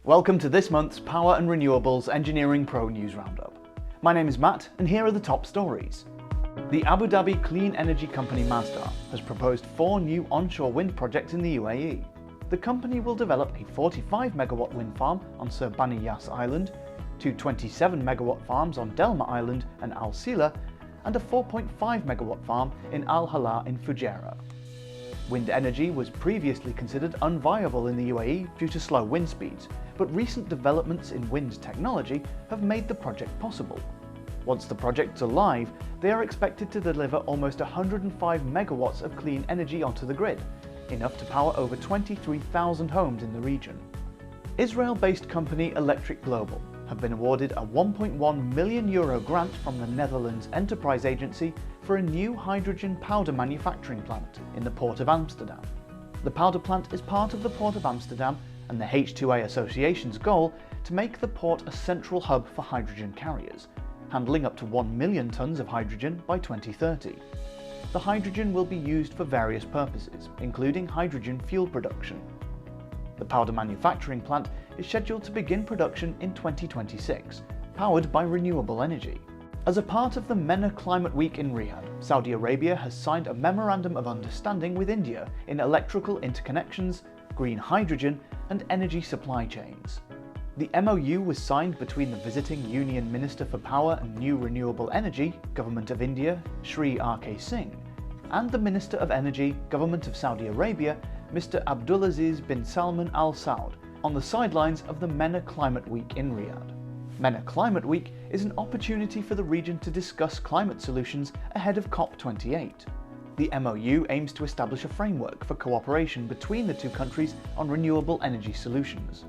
Welcome to this month's Power and Renewables Engineering Pro News Roundup. My name is Matt, and here are the top stories. The Abu Dhabi clean energy company Masdar has proposed 4 new onshore wind projects in the UAE. The company will develop a 45 megawatt wind farm on Sir Bani Yas Island, 2 27 megawatt farms on Delma Island and Al Sila, and a 4.5 megawatt farm in Al Hala in Fujairah. Wind energy was previously considered unviable in the UAE due to slow wind speeds, but recent developments in wind technology have made the project possible. Once the projects are live, they are expected to deliver almost 105 megawatts of clean energy onto the grid, enough to power over 23,000 homes in the region. Israel-based company Electric Global have been awarded a €1.1 million grant from the Netherlands Enterprise Agency for a new hydrogen powder manufacturing plant in the Port of Amsterdam. The powder plant is part of the Port of Amsterdam and the H2A Association's goal to make the port a central hub for hydrogen carriers, handling up to 1 million tonnes of hydrogen by 2030. The hydrogen will be used for various purposes, including hydrogen fuel production. The powder manufacturing plant is scheduled to begin production in 2026, powered by renewable energy. As a part of the MENA Climate Week in Riyadh, Saudi Arabia has signed a Memorandum of Understanding with India in electrical interconnections, green hydrogen, and energy supply chains. The MOU was signed between the visiting Union Minister for Power and New Renewable Energy, Government of India, Sri R.K. Singh, and the Minister of Energy, Government of Saudi Arabia, Mr. Abdulaziz bin Salman Al Saud, on the sidelines of the MENA Climate Week in Riyadh. MENA Climate Week is an opportunity for the region to discuss climate solutions ahead of COP28. The MOU aims to establish a framework for cooperation between the two countries on renewable energy solutions.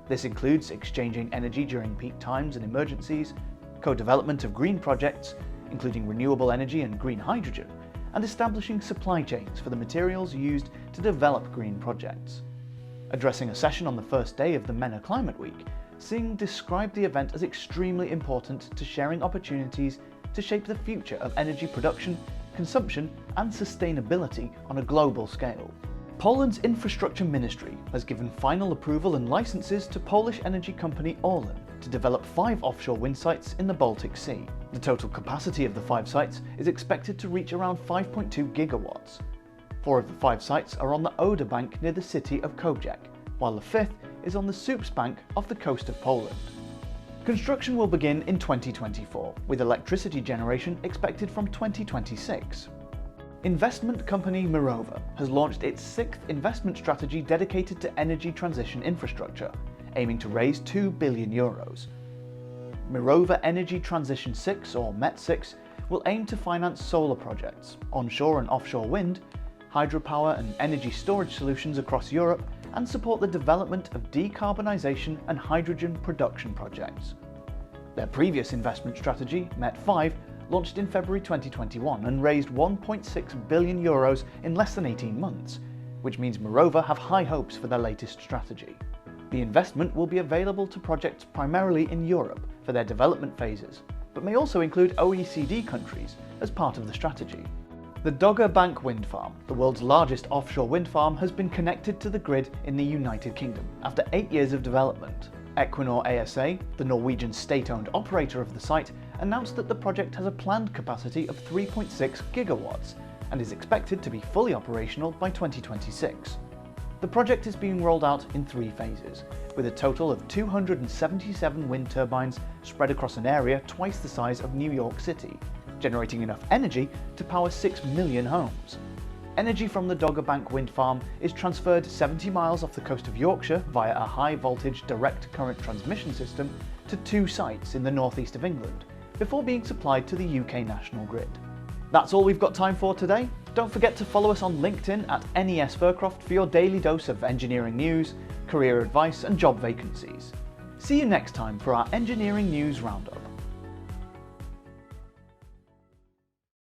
This includes exchanging energy during peak times and emergencies, co-development of green projects, including renewable energy and green hydrogen, and establishing supply chains for the materials used to develop green projects. Addressing a session on the first day of the MENA Climate Week, Singh described the event as extremely important to sharing opportunities to shape the future of energy production, consumption, and sustainability on a global scale. Poland's Infrastructure Ministry has given final approval and licenses to Polish energy company Orlen to develop 5 offshore wind sites in the Baltic Sea. The total capacity of the 5 sites is expected to reach around 5.2 gigawatts. 4 of the 5 sites are on the Oder bank near the city of Kobrzeg, while the 5th is on the Sups bank off the coast of Poland. Construction will begin in 2024, with electricity generation expected from 2026. Investment company Mirova has launched its 6th investment strategy dedicated to energy transition infrastructure, aiming to raise €2 billion. Mirova Energy Transition 6, or MET6, will aim to finance solar projects, onshore and offshore wind, hydropower and energy storage solutions across Europe, and support the development of decarbonisation and hydrogen production projects. Their previous investment strategy, MET5, launched in February 2021 and raised €1.6 billion in less than 18 months, which means Mirova have high hopes for their latest strategy. The investment will be available to projects primarily in Europe for their development phases, but may also include OECD countries as part of the strategy. The Dogger Bank wind farm, the world's largest offshore wind farm, has been connected to the grid in the United Kingdom after 8 years of development. Equinor ASA, the Norwegian state-owned operator of the site, announced that the project has a planned capacity of 3.6 gigawatts and is expected to be fully operational by 2026. The project is being rolled out in 3 phases, with a total of 277 wind turbines spread across an area twice the size of New York City, generating enough energy to power 6 million homes. Energy from the Dogger Bank wind farm is transferred 70 miles off the coast of Yorkshire via a high-voltage direct current transmission system to 2 sites in the northeast of England, before being supplied to the UK national grid. That's all we've got time for today. Don't forget to follow us on LinkedIn at NES Fircroft for your daily dose of engineering news, career advice, and job vacancies. See you next time for our Engineering News Roundup.